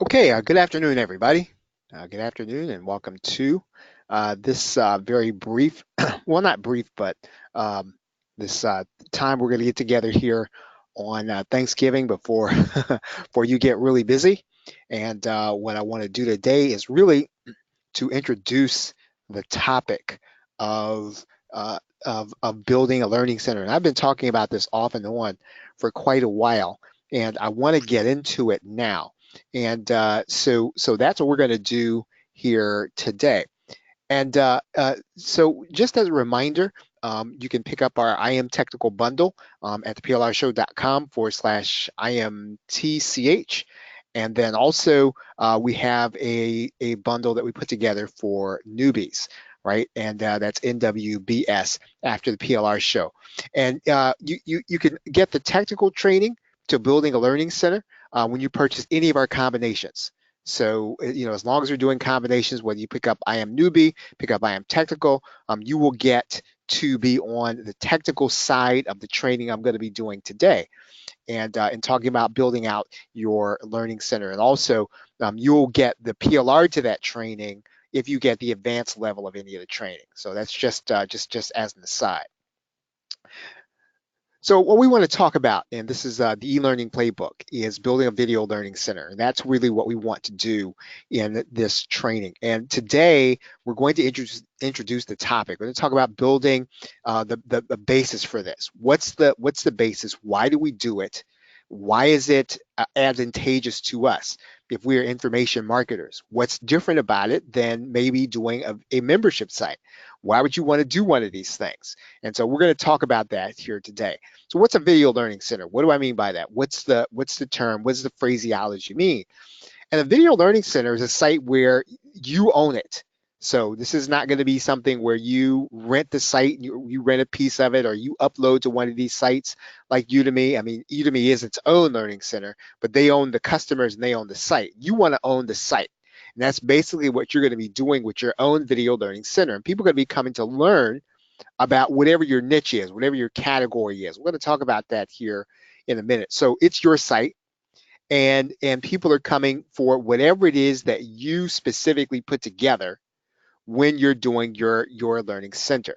Okay, good afternoon, everybody. Good afternoon, and welcome to this very brief, well, not brief, but um, this time we're going to get together here on Thanksgiving before before you get really busy. And what I want to do today is really to introduce the topic of of building a learning center. And I've been talking about this off and on for quite a while, and I want to get into it now. And so that's what we're going to do here today. And so just as a reminder, you can pick up our I Am Technical bundle at theplrshow.com/IMTCH. And then also we have a bundle that we put together for newbies, right? And that's NWBS after the PLR show. And you can get the technical training to building a learning center when you purchase any of our combinations. So, as long as you're doing combinations, whether you pick up I Am Newbie, pick up I Am Technical, you will get to be on the technical side of the training I'm going to be doing today, and talking about building out your learning center. And also, you'll get the PLR to that training if you get the advanced level of any of the training. So that's just as an aside. So what we want to talk about, and this is the e-learning playbook, is building a video learning center. And that's really what we want to do in this training. And today we're going to introduce the topic. We're going to talk about building the basis for this. What's the basis? Why do we do it? Why is it advantageous to us if we are information marketers? What's different about it than maybe doing a membership site? Why would you want to do one of these things? And so we're going to talk about that here today. So what's a video learning center? What do I mean by that? What's the term? What's the phraseology mean? And a video learning center is a site where you own it. So this is not going to be something where you rent the site, you rent a piece of it, or you upload to one of these sites like Udemy. I mean, Udemy is its own learning center, but they own the customers and they own the site. You want to own the site. And that's basically what you're going to be doing with your own video learning center. And people are going to be coming to learn about whatever your niche is, whatever your category is. We're going to talk about that here in a minute. So it's your site, and people are coming for whatever it is that you specifically put together when you're doing your learning center.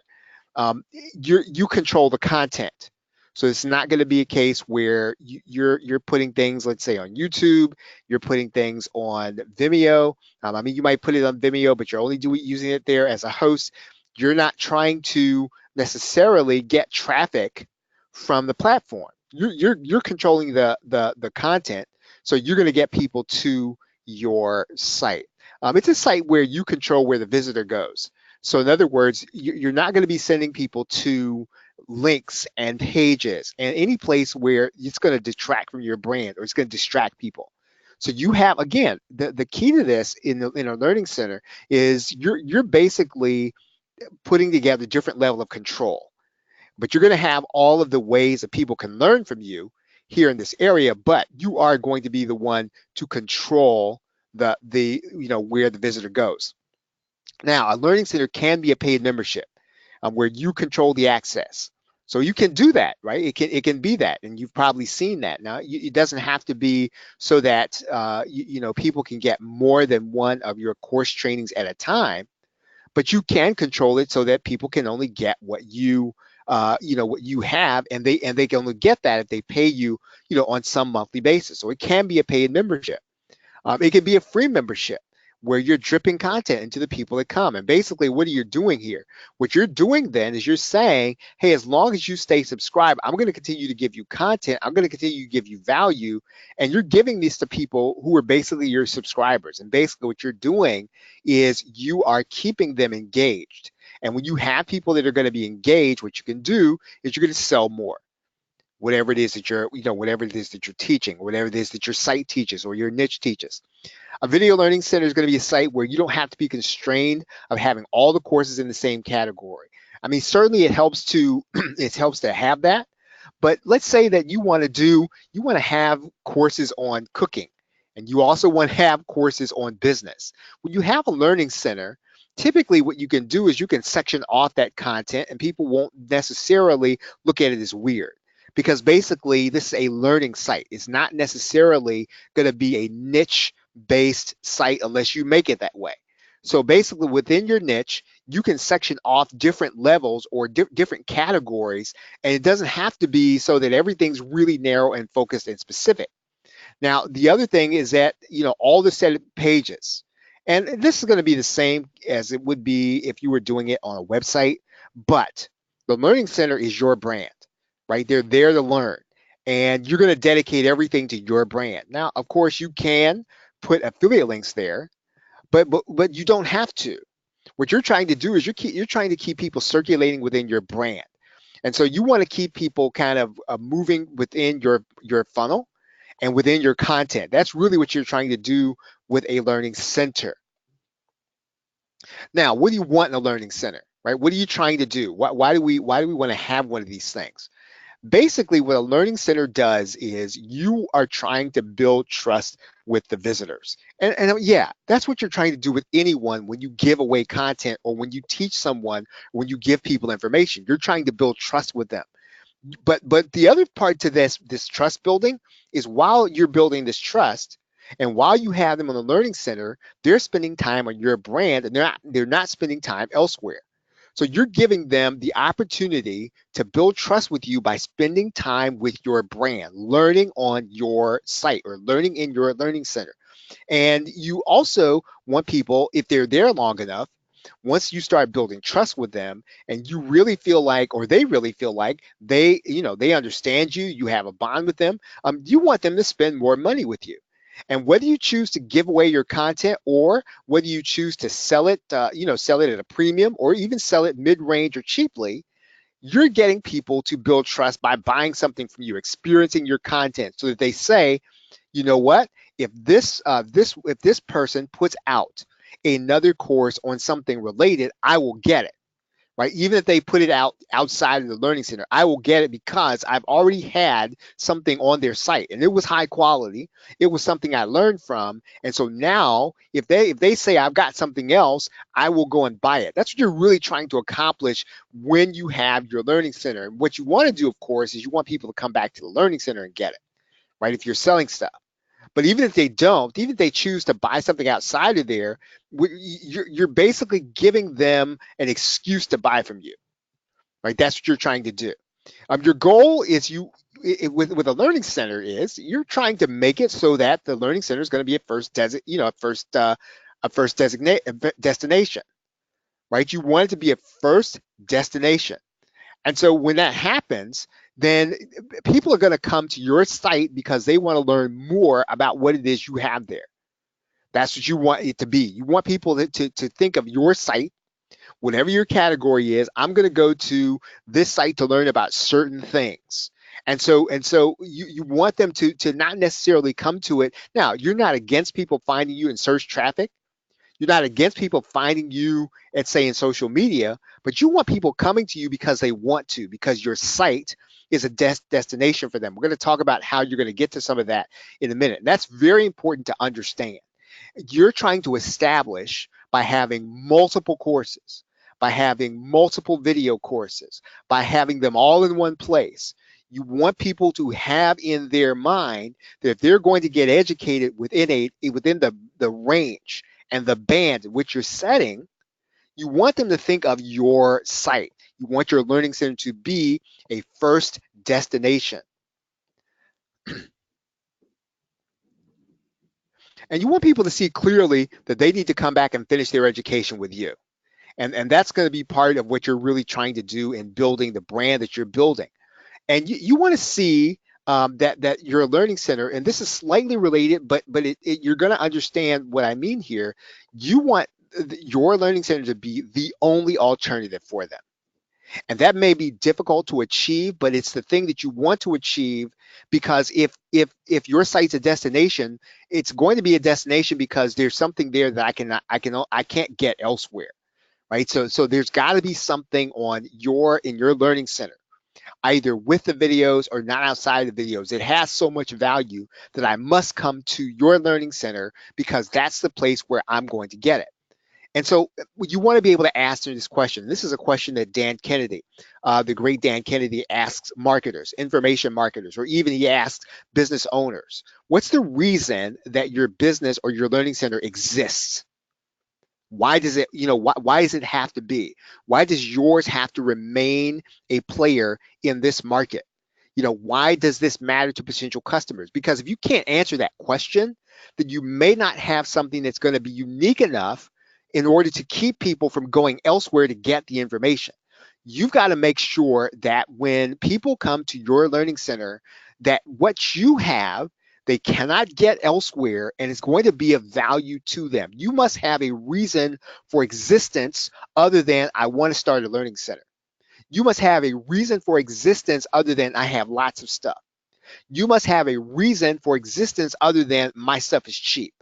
You control the content. So it's not going to be a case where you're putting things, let's say, on YouTube, you're putting things on Vimeo. I mean, you might put it on Vimeo, but you're only using it there as a host. You're not trying to necessarily get traffic from the platform. You're controlling the content, so you're going to get people to your site. It's a site where you control where the visitor goes. So in other words, you're not going to be sending people to links and pages and any place where it's going to detract from your brand or it's going to distract people. So you have, again, the key to this in a learning center is you're basically putting together a different level of control. But you're going to have all of the ways that people can learn from you here in this area, but you are going to be the one to control the where the visitor goes. Now, a learning center can be a paid membership where you control the access. So you can do that, right? It can be that, and you've probably seen that. Now, it doesn't have to be so that people can get more than one of your course trainings at a time, but you can control it so that people can only get what what you have, and they can only get that if they pay you, on some monthly basis. So it can be a paid membership. It can be a free membership where you're dripping content into the people that come. And basically, what are you doing here? What you're doing then is you're saying, hey, as long as you stay subscribed, I'm going to continue to give you content. I'm going to continue to give you value. And you're giving this to people who are basically your subscribers. And basically, what you're doing is you are keeping them engaged. And when you have people that are going to be engaged, what you can do is you're going to sell more. Whatever it is that whatever it is that you're teaching, whatever it is that your site teaches or your niche teaches. A video learning center is going to be a site where you don't have to be constrained of having all the courses in the same category. I mean, certainly it helps to it helps to have that, but let's say that you want to have courses on cooking, and you also want to have courses on business. When you have a learning center, typically what you can do is you can section off that content, and people won't necessarily look at it as weird. Because basically, this is a learning site. It's not necessarily going to be a niche based site unless you make it that way. So basically within your niche, you can section off different levels or different categories, and it doesn't have to be so that everything's really narrow and focused and specific. Now, the other thing is that, all the set pages, and this is going to be the same as it would be if you were doing it on a website, but the Learning Center is your brand, right? They're there to learn, and you're going to dedicate everything to your brand. Now, of course, you can put affiliate links there, but you don't have to. What you're trying to do is you're trying to keep people circulating within your brand. And so you want to keep people kind of moving within your funnel and within your content. That's really what you're trying to do with a learning center. Now, what do you want in a learning center, right? What are you trying to do? Why do we want to have one of these things? Basically, what a learning center does is you are trying to build trust with the visitors. And yeah, that's what you're trying to do with anyone when you give away content or when you teach someone, when you give people information. You're trying to build trust with them. But the other part to this trust building is while you're building this trust and while you have them on the learning center, they're spending time on your brand and they're not spending time elsewhere. So you're giving them the opportunity to build trust with you by spending time with your brand, learning on your site or learning in your learning center. And you also want people, if they're there long enough, once you start building trust with them and you really feel like, or they really feel like they understand you, you have a bond with them, you want them to spend more money with you. And whether you choose to give away your content or whether you choose to sell it, sell it at a premium or even sell it mid-range or cheaply, you're getting people to build trust by buying something from you, experiencing your content so that they say, you know what? If this person puts out another course on something related, I will get it. Right? Even if they put it out outside of the learning center, I will get it because I've already had something on their site and it was high quality. It was something I learned from. And so now if they say I've got something else, I will go and buy it. That's what you're really trying to accomplish when you have your learning center. And what you want to do, of course, is you want people to come back to the learning center and get it, right? If you're selling stuff. But even if they don't, even if they choose to buy something outside of there, you're basically giving them an excuse to buy from you, right? That's what you're trying to do. Your goal is with a learning center is you're trying to make it so that the learning center is going to be a first destination, right? You want it to be a first destination. And so when that happens, then people are going to come to your site because they want to learn more about what it is you have there. That's what you want it to be. You want people to think of your site, whatever your category is. I'm going to go to this site to learn about certain things. And so you want them to not necessarily come to it. Now, you're not against people finding you in search traffic. You're not against people finding you at, say, in social media, but you want people coming to you because they want to, because your site is a destination for them. We're going to talk about how you're going to get to some of that in a minute. And that's very important to understand. You're trying to establish by having multiple courses, by having multiple video courses, by having them all in one place. You want people to have in their mind that if they're going to get educated within the range and the band which you're setting, you want them to think of your site. You want your learning center to be a first destination. And you want people to see clearly that they need to come back and finish their education with you. And that's going to be part of what you're really trying to do in building the brand that you're building. And you want to see that your learning center, and this is slightly related, but you're going to understand what I mean here. You want your learning center to be the only alternative for them. And that may be difficult to achieve, but it's the thing that you want to achieve because if your site's a destination, it's going to be a destination because there's something there that I can't get elsewhere, right? So there's got to be something in your learning center, either with the videos or not outside the videos. It has so much value that I must come to your learning center because that's the place where I'm going to get it. And so you want to be able to answer this question. This is a question that Dan Kennedy, the great Dan Kennedy, asks marketers, information marketers, or even he asks business owners. What's the reason that your business or your learning center exists? Why does it, why does it have to be? Why does yours have to remain a player in this market? Why does this matter to potential customers? Because if you can't answer that question, then you may not have something that's going to be unique enough in order to keep people from going elsewhere to get the information. You've got to make sure that when people come to your learning center, that what you have they cannot get elsewhere and it's going to be of value to them. You must have a reason for existence other than I want to start a learning center. You must have a reason for existence other than I have lots of stuff. You must have a reason for existence other than my stuff is cheap.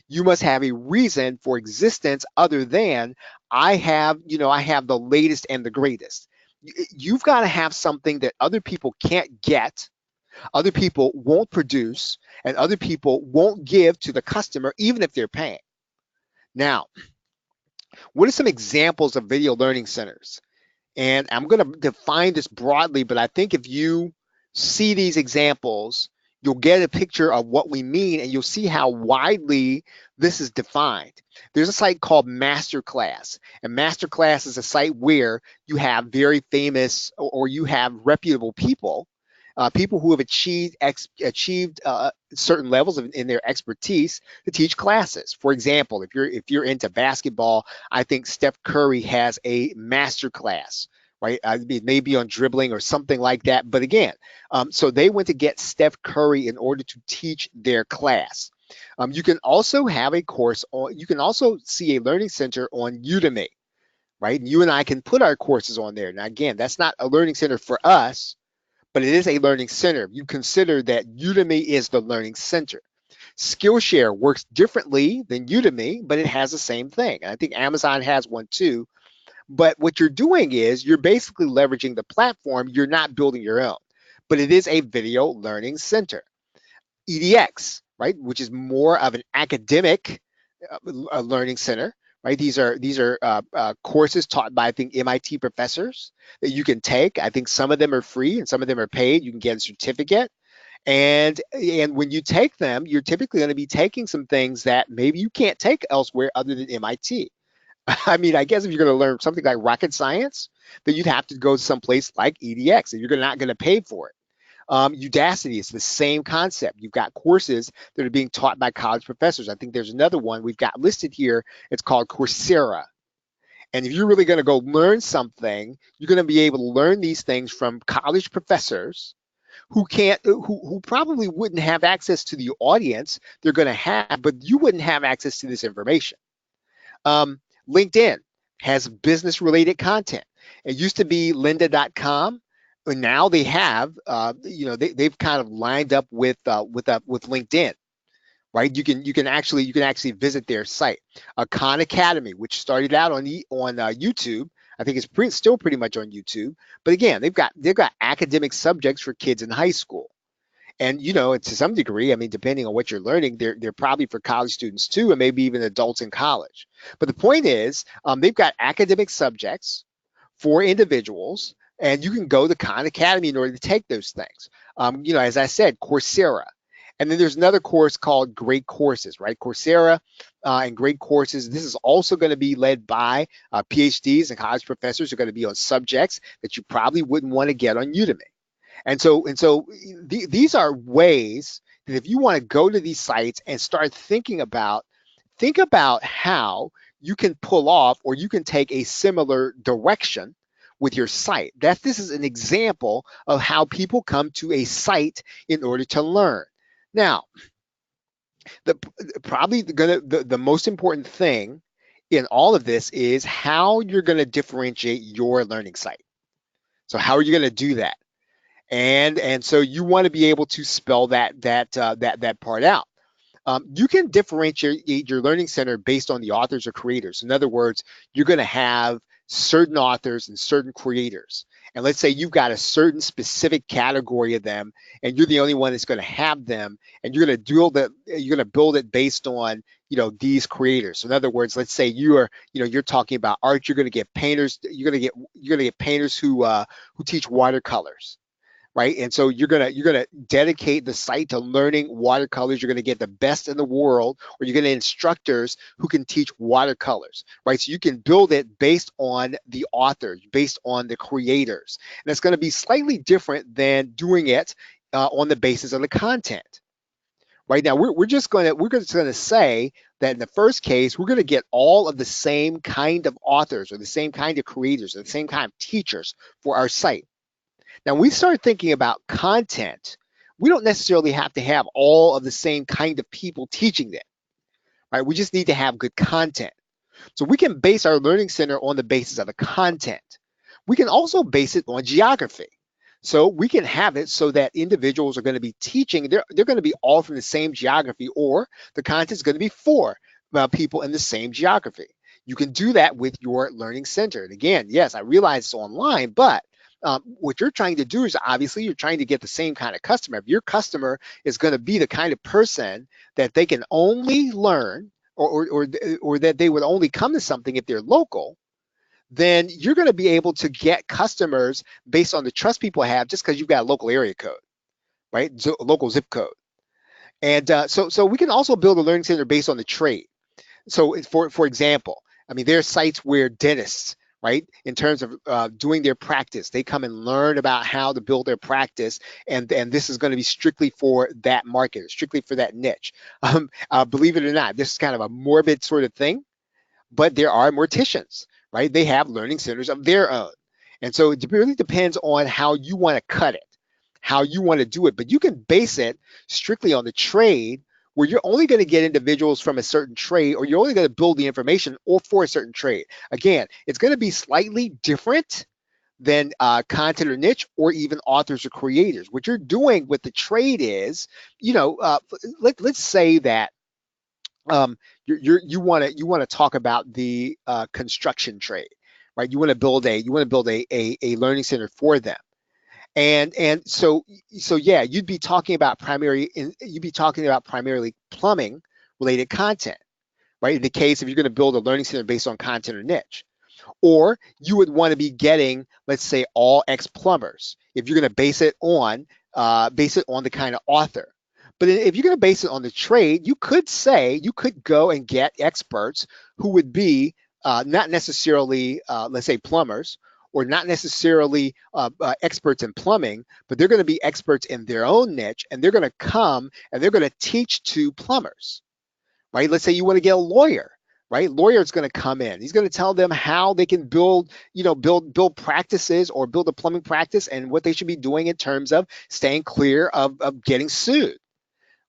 You must have a reason for existence other than I have the latest and the greatest. You've got to have something that other people can't get, other people won't produce, and other people won't give to the customer, even if they're paying. Now, what are some examples of video learning centers? And I'm going to define this broadly, but I think if you see these examples, you'll get a picture of what we mean and you'll see how widely this is defined. There's a site called Masterclass, and Masterclass is a site where you have very famous or you have reputable people, people who have achieved certain levels in their expertise to teach classes. For example, if you're into basketball, I think Steph Curry has a master class, right? It may be on dribbling or something like that. But again, so they went to get Steph Curry in order to teach their class. You can also have a course on, you can also see a learning center on Udemy, right? And you and I can put our courses on there. Now, again, that's not a learning center for us, but it is a learning center. You consider that Udemy is the learning center. Skillshare works differently than Udemy, but it has the same thing. And I think Amazon has one too. But what you're doing is you're basically leveraging the platform. You're not building your own, but it is a video learning center. EDX, right, which is more of an academic learning center, right? These are courses taught by I think MIT professors that you can take. I think some of them are free and some of them are paid. You can get a certificate. And when you take them, you're typically going to be taking some things that maybe you can't take elsewhere other than MIT. I mean, I guess if you're going to learn something like rocket science, then you'd have to go someplace like EDX, and you're not going to pay for it. Udacity is the same concept. You've got courses that are being taught by college professors. I think there's another one we've got listed here. It's called Coursera. And if you're really going to go learn something, you're going to be able to learn these things from college professors who probably wouldn't have access to the audience they're going to have, but you wouldn't have access to this information. LinkedIn has business related content. It used to be lynda.com, and now they have, they've kind of lined up with LinkedIn, right? You can actually visit their site. Khan Academy, which started out on YouTube. I think it's still pretty much on YouTube, but again, they've got academic subjects for kids in high school. And to some degree, I mean, depending on what you're learning, they're probably for college students too, and maybe even adults in college. But the point is, they've got academic subjects for individuals, and you can go to Khan Academy in order to take those things. As I said, Coursera. And then there's another course called Great Courses, right? Coursera and Great Courses. This is also going to be led by PhDs and college professors who are going to be on subjects that you probably wouldn't want to get on Udemy. And so these are ways that if you want to go to these sites and start think about how you can pull off or you can take a similar direction with your site. This is an example of how people come to a site in order to learn. Now, the most important thing in all of this is how you're going to differentiate your learning site. So how are you going to do that? And so you want to be able to spell that part out. You can differentiate your learning center based on the authors or creators. In other words, you're going to have certain authors and certain creators. and let's say you've got a certain specific category of them, and you're the only one that's going to have them, and you're going to build it based on these creators. So in other words, let's say you're talking about art, you're going to get painters, you're going to get painters who teach watercolors, right? And so you're gonna dedicate the site to learning watercolors. You're gonna get the best in the world, or you're gonna instructors who can teach watercolors, right? So you can build it based on the authors, based on the creators, and it's gonna be slightly different than doing it on the basis of the content. Right now, we're just gonna say that in the first case, we're gonna get all of the same kind of authors, or the same kind of creators, or the same kind of teachers for our site. Now, when we start thinking about content, we don't necessarily have to have all of the same kind of people teaching them, right? We just need to have good content. So we can base our learning center on the basis of the content. We can also base it on geography. So we can have it so that individuals are going to be teaching, they're going to be all from the same geography, or the content is going to be for people in the same geography. You can do that with your learning center. And again, yes, I realize it's online, but what you're trying to do is, obviously, you're trying to get the same kind of customer. If your customer is going to be the kind of person that they can only learn, or that they would only come to something if they're local, then you're going to be able to get customers based on the trust people have, just because you've got a local area code, right? So, local zip code. And so we can also build a learning center based on the trade. So for example, I mean, there are sites where dentists, right, in terms of doing their practice, they come and learn about how to build their practice, and this is going to be strictly for that market, strictly for that niche. Believe it or not, this is kind of a morbid sort of thing, but there are morticians, right? They have learning centers of their own. And so it really depends on how you want to cut it, how you want to do it. But you can base it strictly on the trade, where you're only going to get individuals from a certain trade, or you're only going to build the information or for a certain trade. Again, it's going to be slightly different than content or niche, or even authors or creators. What you're doing with the trade is, let's say that you want to talk about the construction trade, right? You want to build a learning center for them, and so yeah, you'd be talking about primarily plumbing related content, right? In the case if you're going to build a learning center based on content or niche. Or you would want to be getting, let's say, all ex plumbers if you're going to base it on the kind of author. But if you're going to base it on the trade, you could go and get experts who would be not necessarily, let's say, plumbers, or not necessarily experts in plumbing, but they're going to be experts in their own niche, and they're going to come and they're going to teach to plumbers, right? Let's say you want to get a lawyer, right? Lawyer is going to come in. He's going to tell them how they can build practices, or build a plumbing practice, and what they should be doing in terms of staying clear of getting sued,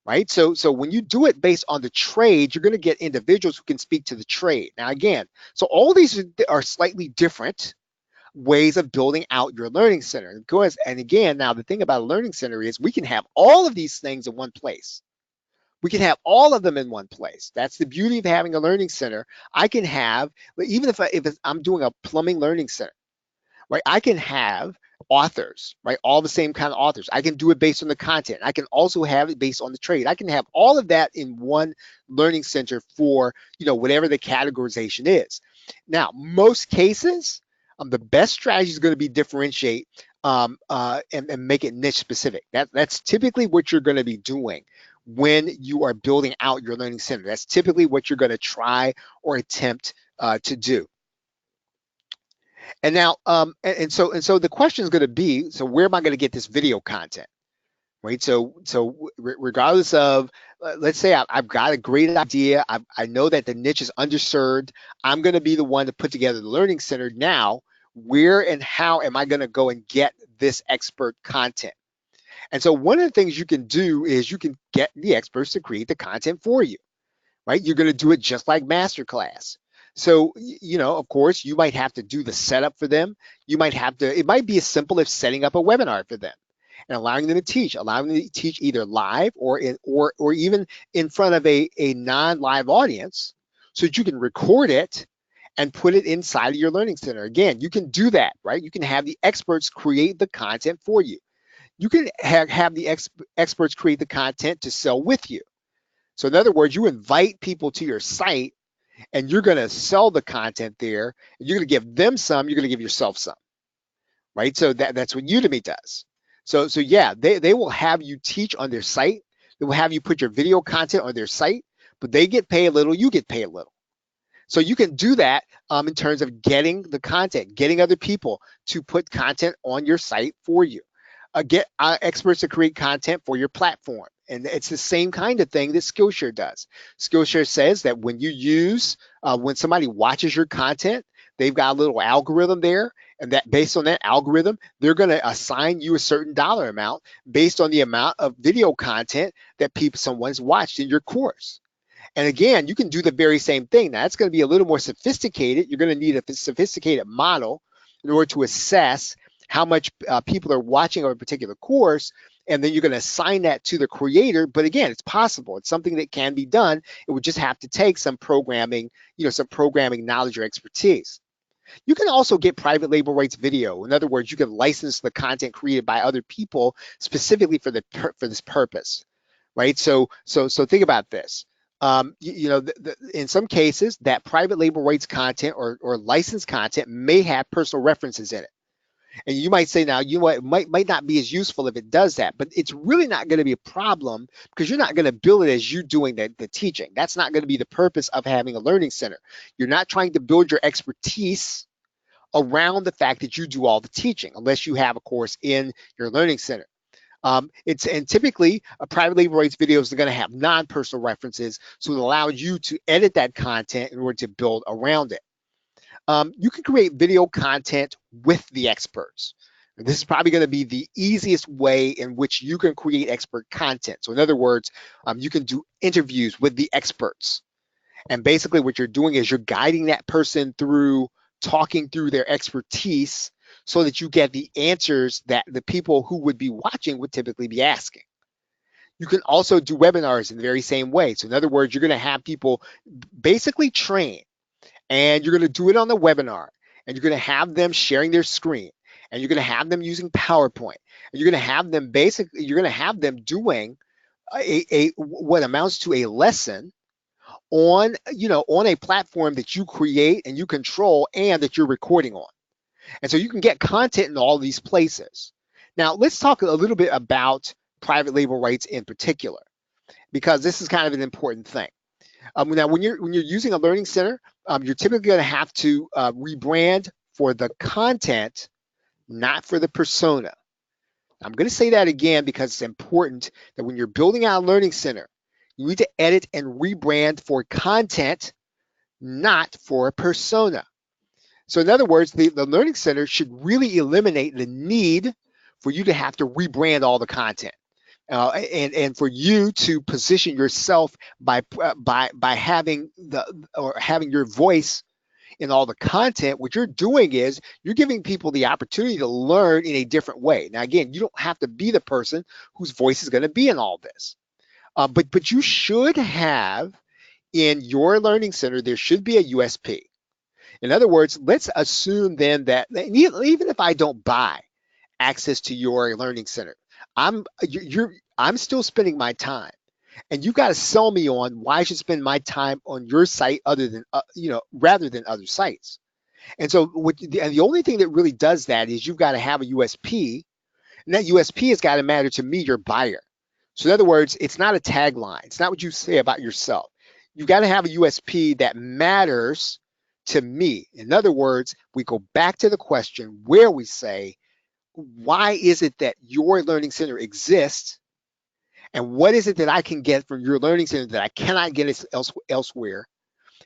right? So when you do it based on the trade, you're going to get individuals who can speak to the trade. Now, again, so all these are slightly different ways of building out your learning center. And again, now the thing about a learning center is we can have all of these things in one place. We can have all of them in one place. That's the beauty of having a learning center. I can have, even if I'm doing a plumbing learning center, right? I can have authors, right? All the same kind of authors. I can do it based on the content. I can also have it based on the trade. I can have all of that in one learning center for, whatever the categorization is. Now, most cases, the best strategy is going to be differentiate and make it niche specific. That's typically what you're going to be doing when you are building out your learning center. That's typically what you're going to try or attempt to do. And now, so the question is going to be, so where am I going to get this video content, right? So regardless of, let's say I've got a great idea, I know that the niche is underserved, I'm going to be the one to put together the learning center. Now, where and how am I going to go and get this expert content? And so one of the things you can do is you can get the experts to create the content for you, right? You're going to do it just like masterclass. So, of course, you might have to do the setup for them. It might be as simple as setting up a webinar for them and allowing them to teach either live or even in front of a non-live audience, so that you can record it and put it inside of your learning center. Again, you can do that, right? You can have the experts create the content for you. You can have the experts create the content to sell with you. So in other words, you invite people to your site and you're going to sell the content there. And you're going to give them some, you're going to give yourself some, right? So that's what Udemy does. So yeah, they will have you teach on their site. They will have you put your video content on their site, but they get paid a little, you get paid a little. So you can do that in terms of getting the content, getting other people to put content on your site for you. Get experts to create content for your platform. And it's the same kind of thing that Skillshare does. Skillshare says that when somebody watches your content, they've got a little algorithm there, and that based on that algorithm, they're going to assign you a certain dollar amount based on the amount of video content that someone's watched in your course. And again, you can do the very same thing. Now, that's going to be a little more sophisticated. You're going to need a sophisticated model in order to assess how much people are watching a particular course, and then you're going to assign that to the creator. But again, it's possible. It's something that can be done. It would just have to take some programming, some programming knowledge or expertise. You can also get private label rights video. In other words, you can license the content created by other people specifically for this purpose, right? So think about this. In some cases, that private label rights content or licensed content may have personal references in it. And you might say, now, it might not be as useful if it does that, but it's really not going to be a problem because you're not going to bill it as you doing the teaching. That's not going to be the purpose of having a learning center. You're not trying to build your expertise around the fact that you do all the teaching, unless you have a course in your learning center. And typically private label rights videos are going to have non-personal references, so it allows you to edit that content in order to build around it. You can create video content with the experts. This is probably going to be the easiest way in which you can create expert content. So in other words, you can do interviews with the experts. And basically what you're doing is you're guiding that person through talking through their expertise so that you get the answers that the people who would be watching would typically be asking. You can also do webinars in the very same way. So in other words, you're going to have people basically train, and you're going to do it on the webinar, and you're going to have them sharing their screen, and you're going to have them using PowerPoint, and you're going to have them doing what amounts to a lesson on a platform that you create and you control and that you're recording on. And so you can get content in all these places. Now, let's talk a little bit about private label rights in particular, because this is kind of an important thing. Now, when you're using a learning center, you're typically going to have to rebrand for the content, not for the persona. I'm going to say that again because it's important that when you're building out a learning center, you need to edit and rebrand for content, not for a persona. So in other words, the learning center should really eliminate the need for you to have to rebrand all the content. And for you to position yourself by having having your voice in all the content. What you're doing is you're giving people the opportunity to learn in a different way. Now, again, you don't have to be the person whose voice is going to be in all this, but you should have in your learning center, there should be a USP. In other words, let's assume then that even if I don't buy access to your learning center, I'm still spending my time, and you've got to sell me on why I should spend my time on your site rather than other sites. And so the only thing that really does that is you've got to have a USP, and that USP has got to matter to me, your buyer. So in other words, it's not a tagline. It's not what you say about yourself. You've got to have a USP that matters to me. In other words, we go back to the question where we say, why is it that your learning center exists? And what is it that I can get from your learning center that I cannot get elsewhere?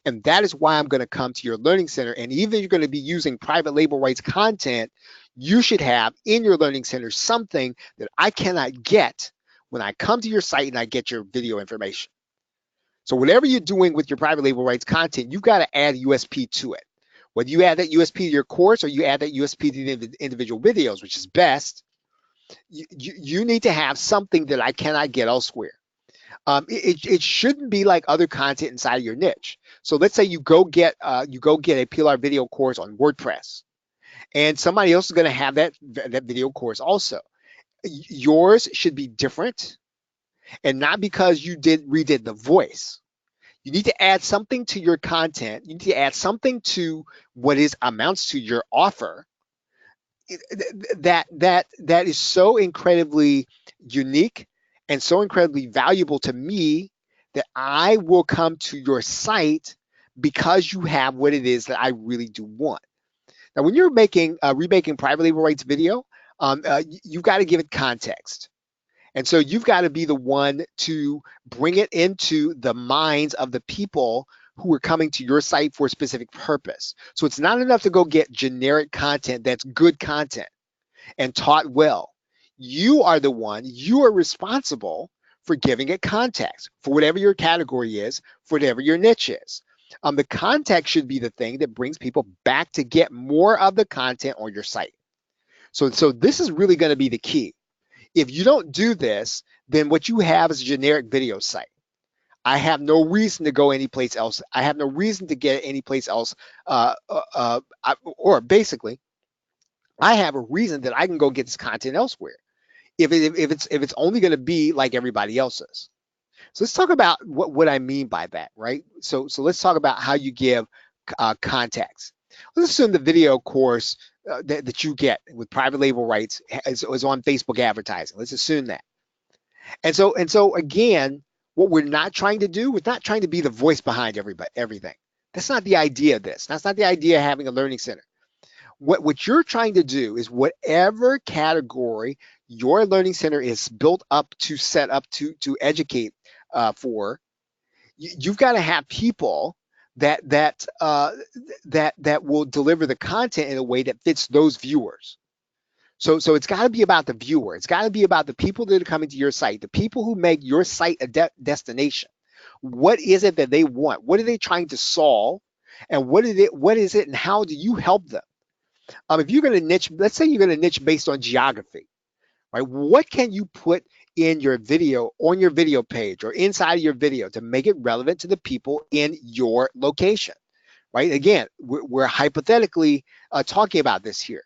And that is why I'm going to come to your learning center. And even if you're going to be using private label rights content, you should have in your learning center something that I cannot get when I come to your site and I get your video information. So whatever you're doing with your private label rights content, you've got to add a USP to it. Whether you add that USP to your course or you add that USP to the individual videos, which is best, you need to have something that I cannot get elsewhere. It shouldn't be like other content inside of your niche. So let's say you go get a PLR video course on WordPress, and somebody else is going to have that video course also. Yours should be different, and not because you redid the voice. You need to add something to your content. You need to add something to what is amounts to your offer that is so incredibly unique and so incredibly valuable to me that I will come to your site because you have what it is that I really do want. Now, when you're remaking private label rights video, you've got to give it context. And so you've got to be the one to bring it into the minds of the people who are coming to your site for a specific purpose. So it's not enough to go get generic content that's good content and taught well. You are responsible for giving it context for whatever your category is, for whatever your niche is. The context should be the thing that brings people back to get more of the content on your site. So this is really going to be the key. If you don't do this, then what you have is a generic video site. I have no reason to go anyplace else. I have no reason to get anyplace else. Or basically, I have a reason that I can go get this content elsewhere. If it's only going to be like everybody else's. So let's talk about what I mean by that, right? So let's talk about how you give context. Let's assume the video course that you get with private label rights is on Facebook advertising. Let's assume that. And so again, what we're not trying to do, we're not trying to be the voice behind everything. That's not the idea of this. That's not the idea of having a learning center. What you're trying to do is whatever category your learning center is built up to set up to educate for, you've got to have people that will deliver the content in a way that fits those viewers. So it's got to be about the viewer. It's got to be about the people that are coming to your site, the people who make your site a destination. What is it that they want? What are they trying to solve? And what is it and how do you help them? If you're going to niche, let's say you're going to niche based on geography, right? What can you put in your video, on your video page or inside of your video to make it relevant to the people in your location, right? Again, we're hypothetically talking about this here.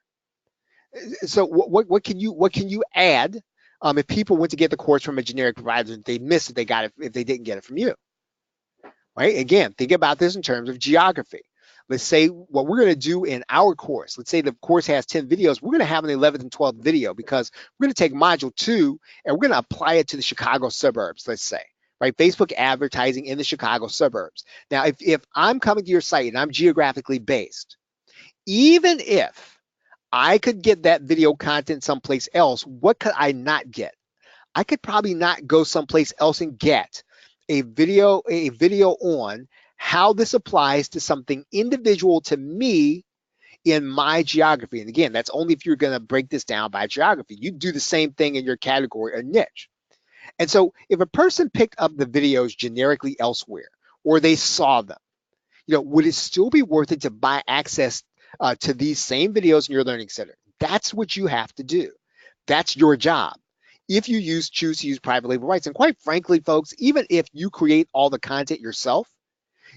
So what can you add if people went to get the course from a generic provider and they missed it, if they didn't get it from you, right? Again, think about this in terms of geography. Let's say what we're going to do in our course. Let's say the course has 10 videos. We're going to have an 11th and 12th video because we're going to take module 2 and we're going to apply it to the Chicago suburbs, let's say, right? Facebook advertising in the Chicago suburbs. Now, if I'm coming to your site and I'm geographically based, even if I could get that video content someplace else, what could I not get? I could probably not go someplace else and get a video on how this applies to something individual to me in my geography. And again, that's only if you're going to break this down by geography. You do the same thing in your category or niche. And so if a person picked up the videos generically elsewhere, or they saw them, would it still be worth it to buy access to these same videos in your learning center? That's what you have to do. That's your job. If you choose to use private label rights, and quite frankly, folks, even if you create all the content yourself,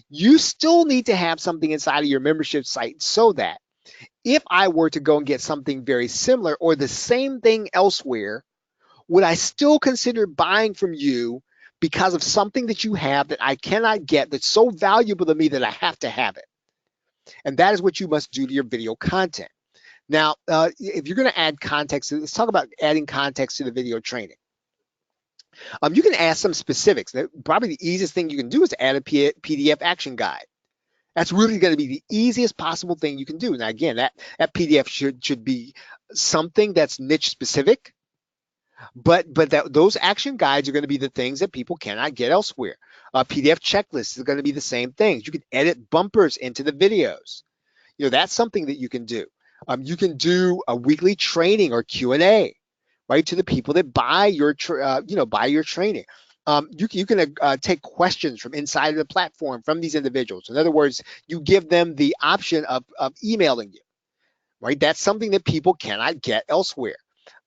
you still need to have something inside of your membership site so that if I were to go and get something very similar or the same thing elsewhere, would I still consider buying from you because of something that you have that I cannot get that's so valuable to me that I have to have it? And that is what you must do to your video content. Now, if you're going to add context, let's talk about adding context to the video training. You can add some specifics. Probably the easiest thing you can do is to add a PDF action guide. That's really going to be the easiest possible thing you can do. Now, again, that PDF should be something that's niche specific, but those action guides are going to be the things that people cannot get elsewhere. PDF checklists is going to be the same things. You can edit bumpers into the videos. That's something that you can do. You can do a weekly training or Q&A, right, to the people that buy your training. You can take questions from inside of the platform from these individuals. In other words, you give them the option of emailing you, right? That's something that people cannot get elsewhere.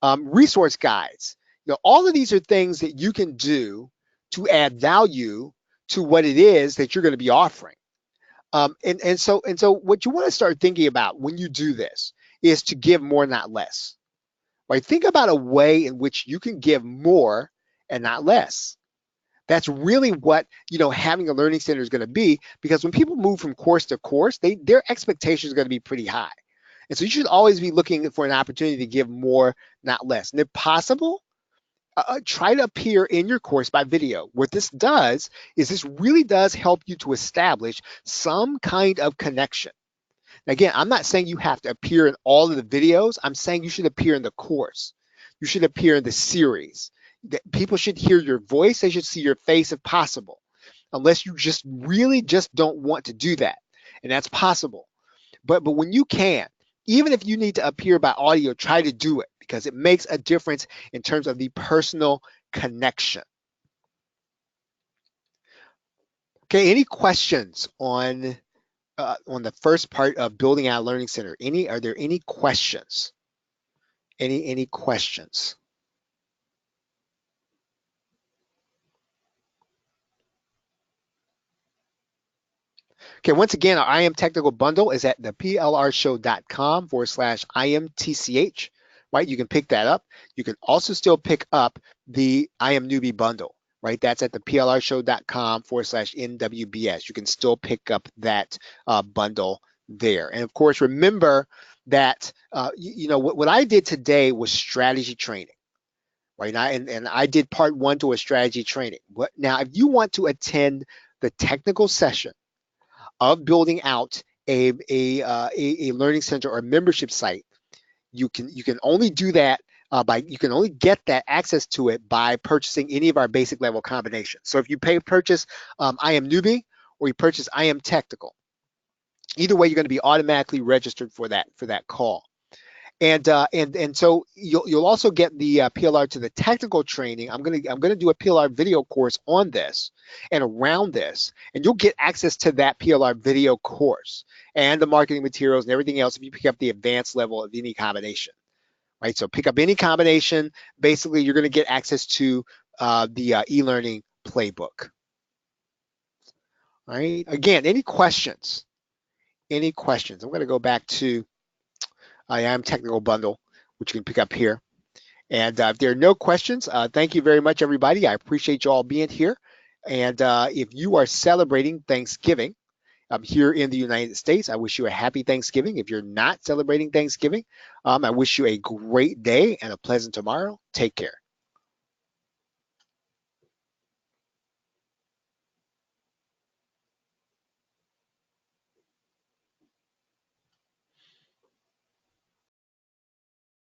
Resource guides. All of these are things that you can do to add value to what it is that you're going to be offering. And so what you want to start thinking about when you do this is to give more, not less. Right? Think about a way in which you can give more and not less. That's really what having a learning center is going to be, because when people move from course to course, their expectations are going to be pretty high. And so you should always be looking for an opportunity to give more, not less. And if possible, try to appear in your course by video. What this does is this really does help you to establish some kind of connection. Again, I'm not saying you have to appear in all of the videos. I'm saying you should appear in the course. You should appear in the series. People should hear your voice. They should see your face if possible, unless you just really just don't want to do that. And that's possible. But when you can, even if you need to appear by audio, try to do it, because it makes a difference in terms of the personal connection. Okay, any questions on the first part of building out a learning center? Are there any questions? Any questions? Okay, once again, our I Am Technical bundle is at the plrshow.com/IMTCH, right? You can pick that up. You can also still pick up the I Am Newbie bundle, right? That's at the plrshow.com/NWBS. You can still pick up that bundle there. And of course, remember that, what I did today was strategy training, right? And I did part 1 to a strategy training. Now, if you want to attend the technical session of building out a learning center or membership site, you can only do that you can only get that access to it by purchasing any of our basic level combinations. So if you purchase I Am Newbie, or you purchase I Am Technical, either way, you're going to be automatically registered for that call. And so you'll also get the PLR to the technical training. I'm gonna do a PLR video course on this and around this, and you'll get access to that PLR video course and the marketing materials and everything else if you pick up the advanced level of any combination, right? So pick up any combination. Basically, you're gonna get access to the e-learning playbook. All right. Again, any questions? Any questions? I'm gonna go back to I Am Technical bundle, which you can pick up here. And if there are no questions, thank you very much, everybody. I appreciate you all being here. And if you are celebrating Thanksgiving here in the United States, I wish you a happy Thanksgiving. If you're not celebrating Thanksgiving, I wish you a great day and a pleasant tomorrow. Take care.